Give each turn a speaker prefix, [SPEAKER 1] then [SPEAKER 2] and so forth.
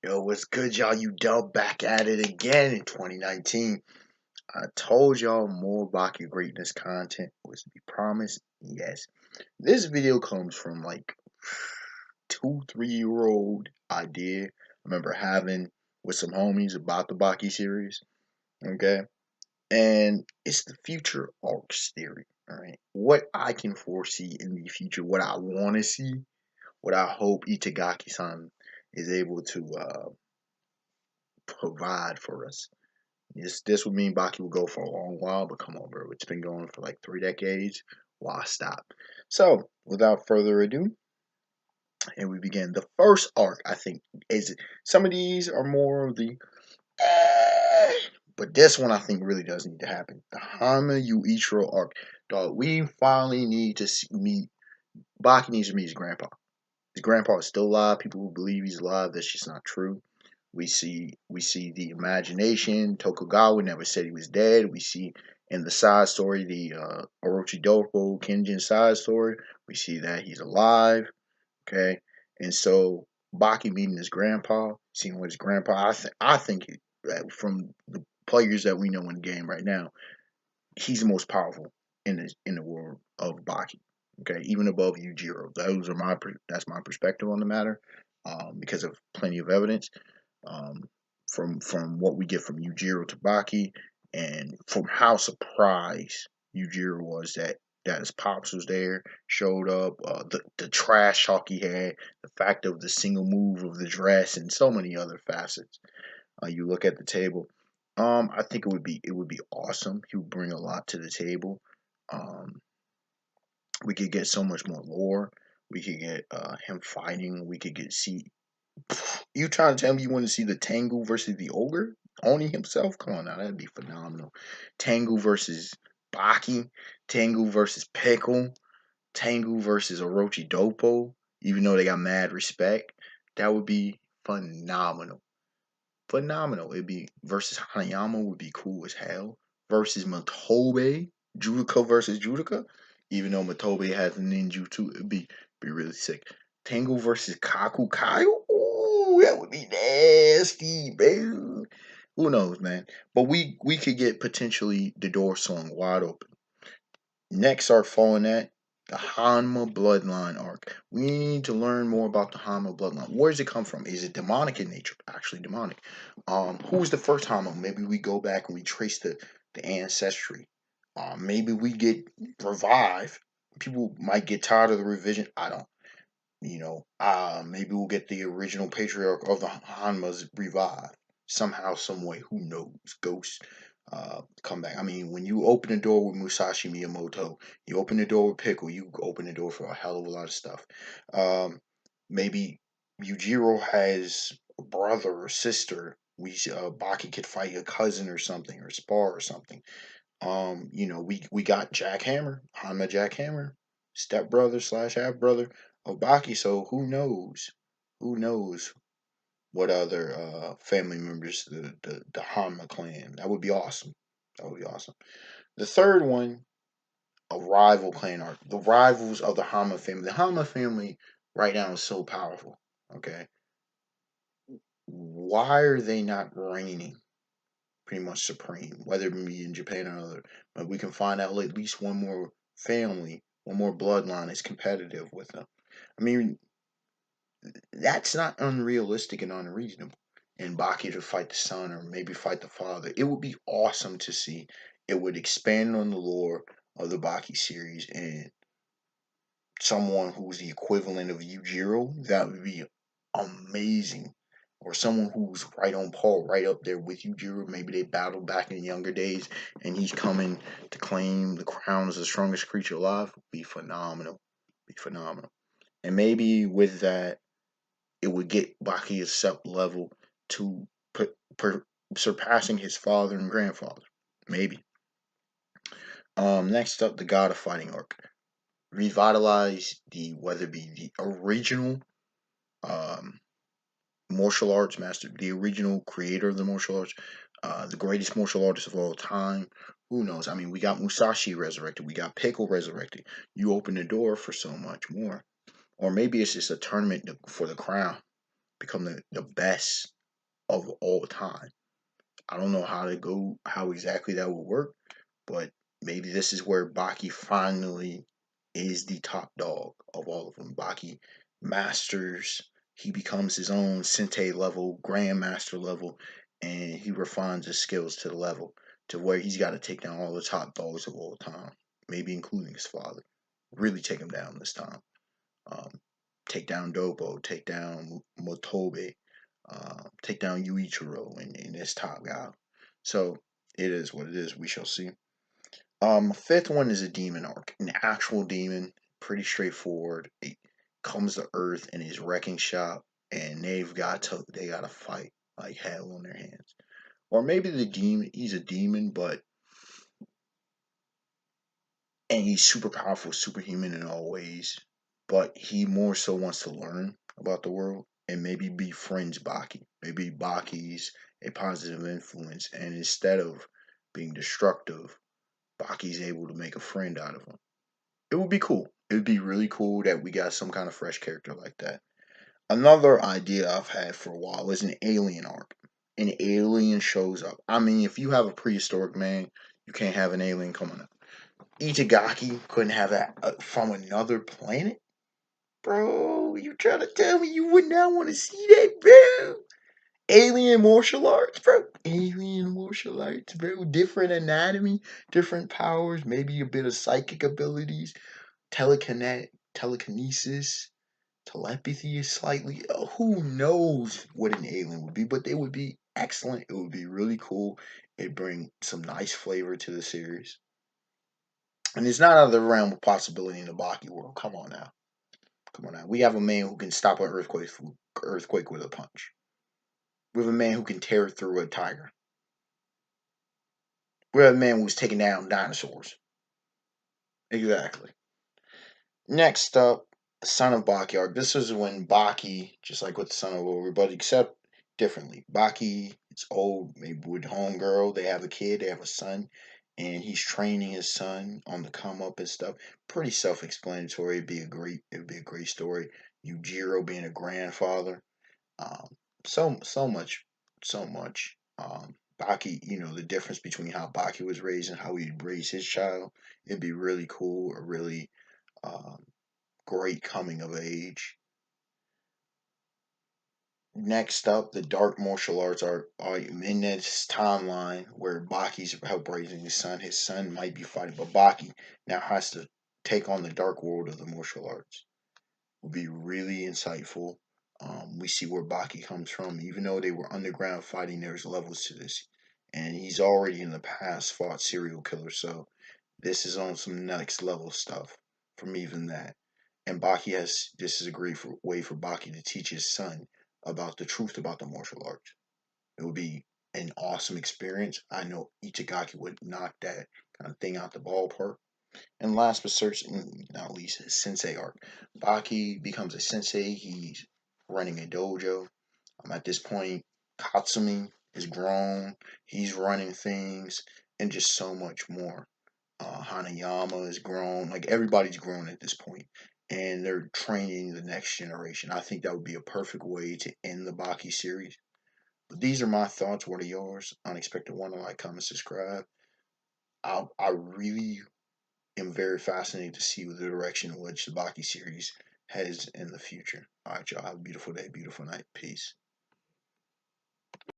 [SPEAKER 1] Yo, what's good, y'all? You dub back at it again in 2019. I told y'all more Baki greatness content was to be promised. Yes. This video comes from like 2, 3 year old idea I remember having with some homies about the Baki series. Okay. And it's the future arcs theory. Alright. What I can foresee in the future, what I want to see, what I hope Itagaki-san is able to provide for us. This would mean Baki will go for a long while, but come on, bro. It's been going for like 3 decades. Why stop? So, without further ado, and we begin. The first arc, I think, is some of these are more of the but this one I think really does need to happen. The Hama Yuichiro arc. Dog, we finally need to meet Baki needs to meet his grandpa. His grandpa is still alive. People who believe he's alive, that's just not true. We see the imagination. Tokugawa never said he was dead. We see in the side story, the Orochi Dopo Kenjin side story, we see that he's alive. Okay, and so Baki meeting his grandpa, seeing what his grandpa. I think that from the players that we know in the game right now, he's the most powerful in the world of Baki. Okay, even above Yujiro. That's my perspective on the matter, because of plenty of evidence um, from what we get from Yujiro to Baki, and from how surprised Yujiro was that his pops was there, showed up, the trash talk he had, the fact of the single move of the dress, and so many other facets. You look at the table. I think it would be awesome. He would bring a lot to the table. Um, we could get so much more lore. We could get him fighting. We could get see. You trying to tell me you want to see the Tengu versus the ogre? Oni himself? Come on now, that'd be phenomenal. Tengu versus Baki. Tengu versus Pickle. Tengu versus Orochi Dopo. Even though they got mad respect, that would be phenomenal. Phenomenal. It'd be versus Hanayama would be cool as hell. Versus Matobe. Judica versus Judica. Even though Matobe has a ninjutsu, it'd be really sick. Tango versus Kaku Kaio. Ooh, that would be nasty, man. Who knows, man? But we could get potentially the door swung wide open. Next arc following that, the Hanma bloodline arc. We need to learn more about the Hanma bloodline. Where does it come from? Is it demonic in nature? Actually demonic. Who was the first Hanma? Maybe we go back and we trace the ancestry. Maybe we get revived. People might get tired of the revision. I don't. Maybe we'll get the original patriarch of the Hanmas revived somehow, some way. Who knows? Ghosts come back. I mean, when you open the door with Musashi Miyamoto, you open the door with Pickle, you open the door for a hell of a lot of stuff. Maybe Yujiro has a brother or sister. Baki could fight a cousin or something, or spar or something. We got Jackhammer, Hanma Jackhammer, stepbrother slash half brother of Baki. So who knows? Who knows what other family members the Hanma clan? That would be awesome. That would be awesome. The third one, a rival clan arc. The rivals of the Hanma family. The Hanma family right now is so powerful. Okay, why are they not reigning pretty much supreme, whether it be in Japan or other? But we can find out at least one more family, one more bloodline is competitive with them. I mean, that's not unrealistic and unreasonable. And Baki to fight the son or maybe fight the father. It would be awesome to see. It would expand on the lore of the Baki series, and someone who's the equivalent of Yujiro, that would be amazing. Or someone who's right on par, right up there with Yujiro. Maybe they battled back in younger days and he's coming to claim the crown as the strongest creature alive. Be phenomenal. Be phenomenal. And maybe with that, it would get Baki a sub level to surpassing his father and grandfather. Maybe. Next up, the God of Fighting arc. Revitalize whether it be the original um, martial arts master, the original creator of the martial arts, the greatest martial artist of all time. Who knows? I mean, we got Musashi resurrected, we got Pickle resurrected. You open the door for so much more. Or maybe it's just a tournament for the crown. Become the best of all time. I don't know how exactly that will work, but maybe this is where Baki finally is the top dog of all of them. Baki masters, he becomes his own Sensei level, Grandmaster level, and he refines his skills to the level to where he's got to take down all the top dogs of all time, maybe including his father. Really take him down this time. Um, take down Dopo, take down Motobe, take down Yuichiro and this top guy. So it is what it is. We shall see. Fifth one is a demon arc, an actual demon, pretty straightforward. It comes to Earth in his wrecking shop, and they gotta fight like hell on their hands. Or maybe the demon, he's a demon, but and he's super powerful, superhuman in all ways, but he more so wants to learn about the world and maybe befriends Baki. Maybe Baki's a positive influence, and instead of being destructive, Baki's able to make a friend out of him. It would be cool. It would be really cool that we got some kind of fresh character like that. Another idea I've had for a while is an alien arc. An alien shows up. I mean, if you have a prehistoric man, you can't have an alien coming up. Itagaki couldn't have that from another planet? Bro, you trying to tell me you would not want to see that, bro? Alien martial arts, bro. Alien martial arts, bro. Different anatomy, different powers, maybe a bit of psychic abilities, telekinesis, telepathy is slightly. Who knows what an alien would be, but they would be excellent. It would be really cool. It'd bring some nice flavor to the series. And it's not out of the realm of possibility in the Baki world. Come on now. Come on now. We have a man who can stop an earthquake with a punch. We have a man who can tear through a tiger. We have a man who's taking down dinosaurs. Exactly. Next up, Son of Baki arc. This is when Baki, just like with the Son of Over, but except differently. Baki is old, maybe with homegirl. They have a kid, they have a son, and he's training his son on the come up and stuff. Pretty self-explanatory. It'd be a great story. Yujiro being a grandfather. Um, so much. Baki, the difference between how Baki was raised and how he'd raise his child. It'd be really cool, a really um, great coming of age. Next up, the dark martial arts are in this timeline where Baki's help raising his son. His son might be fighting, but Baki now has to take on the dark world of the martial arts. Will be really insightful. We see where Baki comes from. Even though they were underground fighting, there's levels to this. And he's already in the past fought serial killers, so this is on some next level stuff from even that. And this is a great way for Baki to teach his son about the truth about the martial arts. It would be an awesome experience. I know Itagaki would knock that kind of thing out the ballpark. And last but certainly not least, his sensei arc. Baki becomes a sensei. He's running a dojo. At this point, Katsumi is grown. He's running things and just so much more. Hanayama is grown. Like everybody's grown at this point, and they're training the next generation. I think that would be a perfect way to end the Baki series. But these are my thoughts. What are yours? Unexpected one. Like, comment, subscribe. I really am very fascinated to see the direction in which the Baki series heads in the future. All right, y'all. Have a beautiful day, beautiful night. Peace.